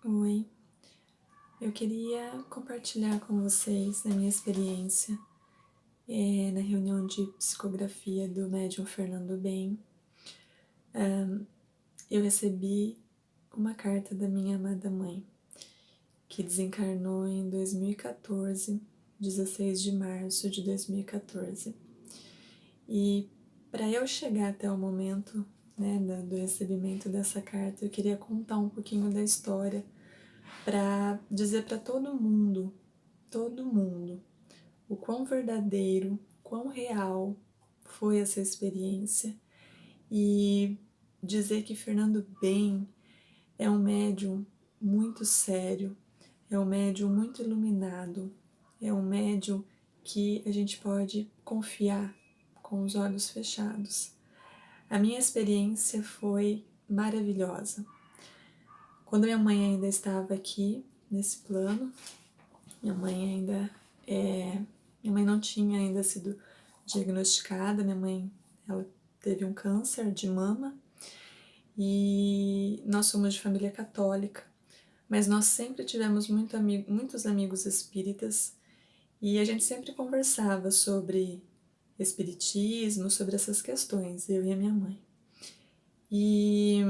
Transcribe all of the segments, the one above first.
Oi, eu queria compartilhar com vocês a minha experiência na reunião de psicografia do médium Fernando Bem. Eu recebi uma carta da minha amada mãe, que desencarnou em 2014, 16 de março de 2014. E para eu chegar até o momento do recebimento dessa carta, eu queria contar um pouquinho da história para dizer para todo mundo, o quão verdadeiro, quão real foi essa experiência e dizer que Fernando Bem é um médium muito sério, é um médium muito iluminado, é um médium que a gente pode confiar com os olhos fechados. A minha experiência foi maravilhosa. Quando minha mãe ainda estava aqui, nesse plano, minha mãe não tinha ainda sido diagnosticada, minha mãe ela teve um câncer de mama e nós somos de família católica, mas nós sempre tivemos muitos amigos espíritas e a gente sempre conversava sobre espiritismo, sobre essas questões, eu e a minha mãe. E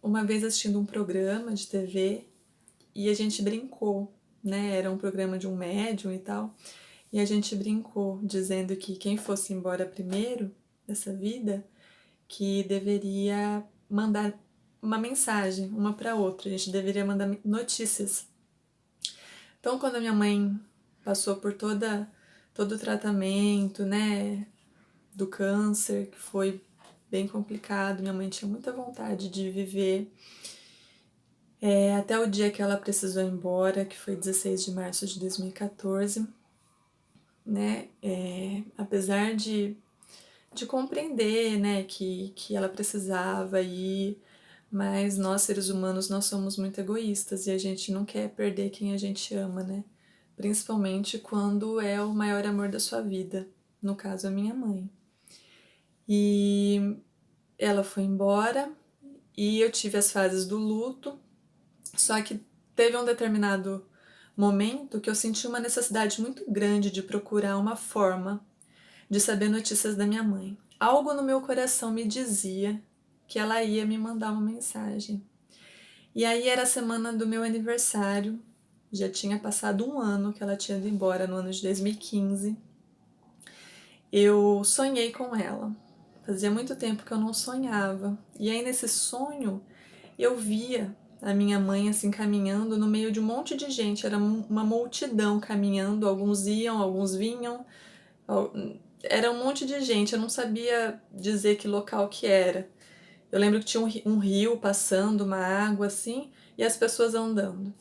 uma vez assistindo um programa de TV e a gente brincou, era um programa de um médium e tal, e a gente brincou dizendo que quem fosse embora primeiro dessa vida, que deveria mandar uma mensagem uma para outra, a gente deveria mandar notícias. Então, quando a minha mãe passou por todo o tratamento, do câncer, que foi bem complicado, minha mãe tinha muita vontade de viver, até o dia que ela precisou ir embora, que foi 16 de março de 2014, apesar de compreender, que ela precisava ir, mas nós, seres humanos, nós somos muito egoístas e a gente não quer perder quem a gente ama, Principalmente quando é o maior amor da sua vida, no caso a minha mãe. E ela foi embora e eu tive as fases do luto, só que teve um determinado momento que eu senti uma necessidade muito grande de procurar uma forma de saber notícias da minha mãe. Algo no meu coração me dizia que ela ia me mandar uma mensagem. E aí era a semana do meu aniversário, já tinha passado um ano que ela tinha ido embora, no ano de 2015. Eu sonhei com ela. Fazia muito tempo que eu não sonhava. E aí nesse sonho eu via a minha mãe assim caminhando no meio de um monte de gente, era uma multidão caminhando, alguns iam, alguns vinham, era um monte de gente, eu não sabia dizer que local que era. Eu lembro que tinha um rio passando, uma água assim, e as pessoas andando.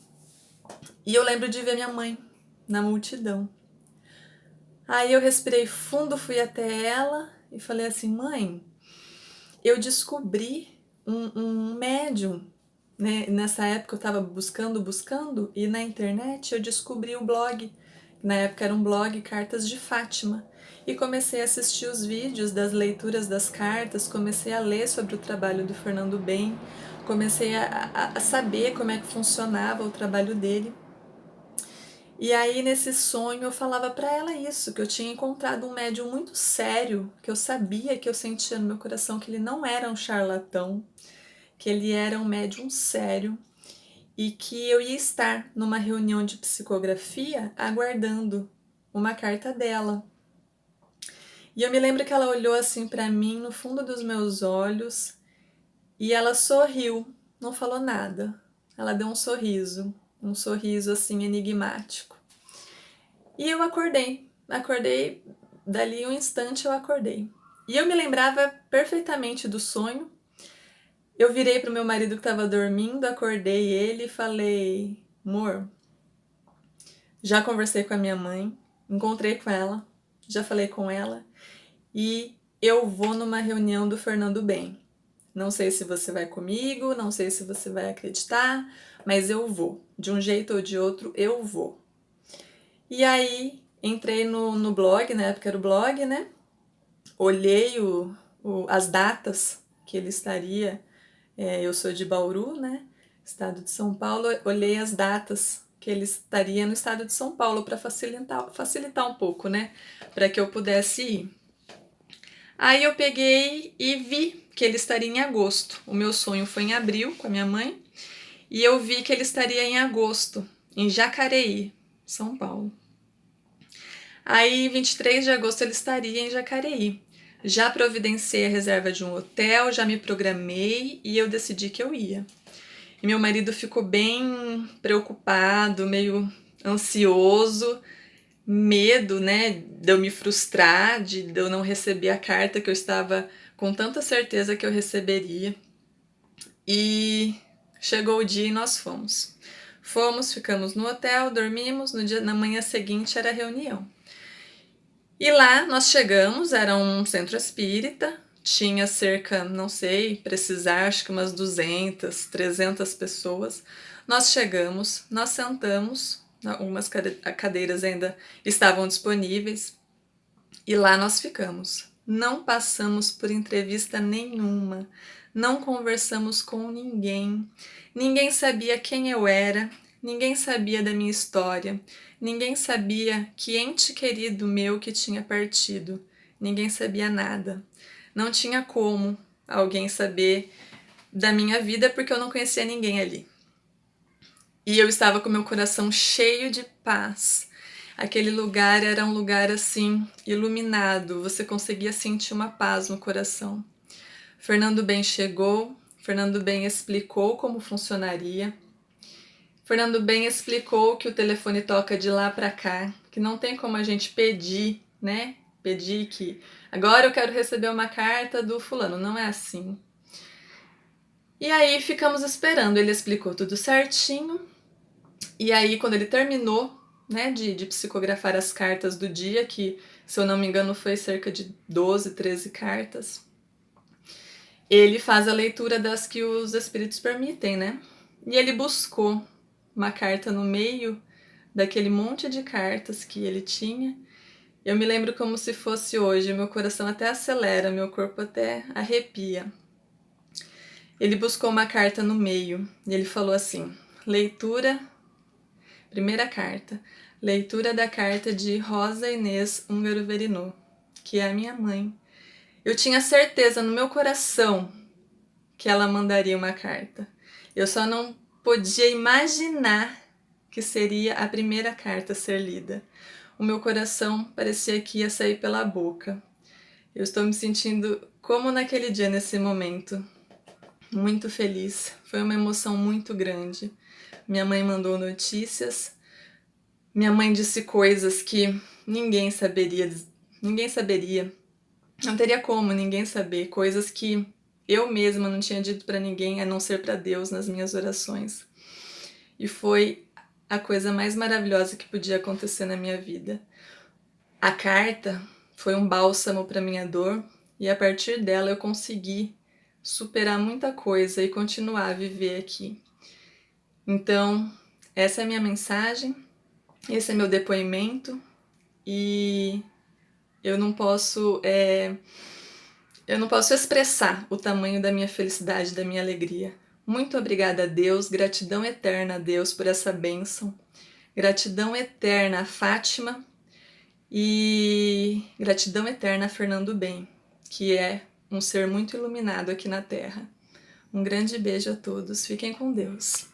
E eu lembro de ver minha mãe na multidão. Aí eu respirei fundo, fui até ela e falei assim: mãe, eu descobri um médium. Nessa época eu estava buscando, e na internet eu descobri o blog. Na época era um blog Cartas de Fátima. E comecei a assistir os vídeos das leituras das cartas, comecei a ler sobre o trabalho do Fernando Bem, comecei a saber como é que funcionava o trabalho dele. E aí nesse sonho eu falava para ela isso, que eu tinha encontrado um médium muito sério, que eu sabia, que eu sentia no meu coração que ele não era um charlatão, que ele era um médium sério e que eu ia estar numa reunião de psicografia aguardando uma carta dela. E eu me lembro que ela olhou assim para mim no fundo dos meus olhos e ela sorriu, não falou nada. Ela deu um sorriso assim enigmático. E eu acordei, dali um instante eu acordei. E eu me lembrava perfeitamente do sonho. Eu virei pro meu marido que estava dormindo, acordei ele e falei: amor, já conversei com a minha mãe, encontrei com ela, já falei com ela e eu vou numa reunião do Fernando Bem. Não sei se você vai comigo, não sei se você vai acreditar, mas eu vou. De um jeito ou de outro, eu vou. E aí entrei no blog, na época era o blog, olhei as datas que ele estaria, eu sou de Bauru, estado de São Paulo. Olhei as datas que ele estaria no estado de São Paulo para facilitar um pouco, né? Para que eu pudesse ir. Aí eu peguei e vi que ele estaria em agosto. O meu sonho foi em abril com a minha mãe. E eu vi que ele estaria em agosto, em Jacareí, São Paulo. Aí, 23 de agosto, ele estaria em Jacareí. Já providenciei a reserva de um hotel, já me programei e eu decidi que eu ia. E meu marido ficou bem preocupado, meio ansioso, medo, né, de eu me frustrar, de eu não receber a carta que eu estava com tanta certeza que eu receberia. E chegou o dia e nós fomos. Fomos, ficamos no hotel, dormimos, na manhã seguinte era a reunião. E lá nós chegamos, era um centro espírita, tinha cerca, não sei, precisar, acho que umas 200, 300 pessoas. Nós chegamos, nós sentamos, algumas cadeiras ainda estavam disponíveis, e lá nós ficamos. Não passamos por entrevista nenhuma, não conversamos com ninguém, ninguém sabia quem eu era, ninguém sabia da minha história, ninguém sabia que ente querido meu que tinha partido, ninguém sabia nada. Não tinha como alguém saber da minha vida porque eu não conhecia ninguém ali. E eu estava com meu coração cheio de paz. Aquele lugar era um lugar assim, iluminado, você conseguia sentir uma paz no coração. Fernando Ben chegou, Fernando Ben explicou como funcionaria. Fernando Ben explicou que o telefone toca de lá para cá, que não tem como a gente pedir, né? Pedir que agora eu quero receber uma carta do fulano, não é assim. E aí ficamos esperando, ele explicou tudo certinho. E aí quando ele terminou, né, de psicografar as cartas do dia, que se eu não me engano foi cerca de 12, 13 cartas, ele faz a leitura das que os espíritos permitem, né? E ele buscou uma carta no meio daquele monte de cartas que ele tinha. Eu me lembro como se fosse hoje, meu coração até acelera, meu corpo até arrepia. Ele buscou uma carta no meio e ele falou assim: leitura, primeira carta, leitura da carta de Rosa Inês Húngaro Verinô, que é a minha mãe. Eu tinha certeza no meu coração que ela mandaria uma carta. Eu só não podia imaginar que seria a primeira carta a ser lida. O meu coração parecia que ia sair pela boca. Eu estou me sentindo como naquele dia, nesse momento. Muito feliz. Foi uma emoção muito grande. Minha mãe mandou notícias. Minha mãe disse coisas que ninguém saberia. Ninguém saberia. Não teria como ninguém saber. Coisas que eu mesma não tinha dito para ninguém, a não ser para Deus nas minhas orações. E foi a coisa mais maravilhosa que podia acontecer na minha vida. A carta foi um bálsamo para minha dor e a partir dela eu consegui superar muita coisa e continuar a viver aqui. Então, essa é a minha mensagem, esse é meu depoimento e eu não posso expressar o tamanho da minha felicidade, da minha alegria. Muito obrigada a Deus, gratidão eterna a Deus por essa bênção, gratidão eterna a Fátima e gratidão eterna a Fernando Ben, que é um ser muito iluminado aqui na Terra. Um grande beijo a todos, fiquem com Deus.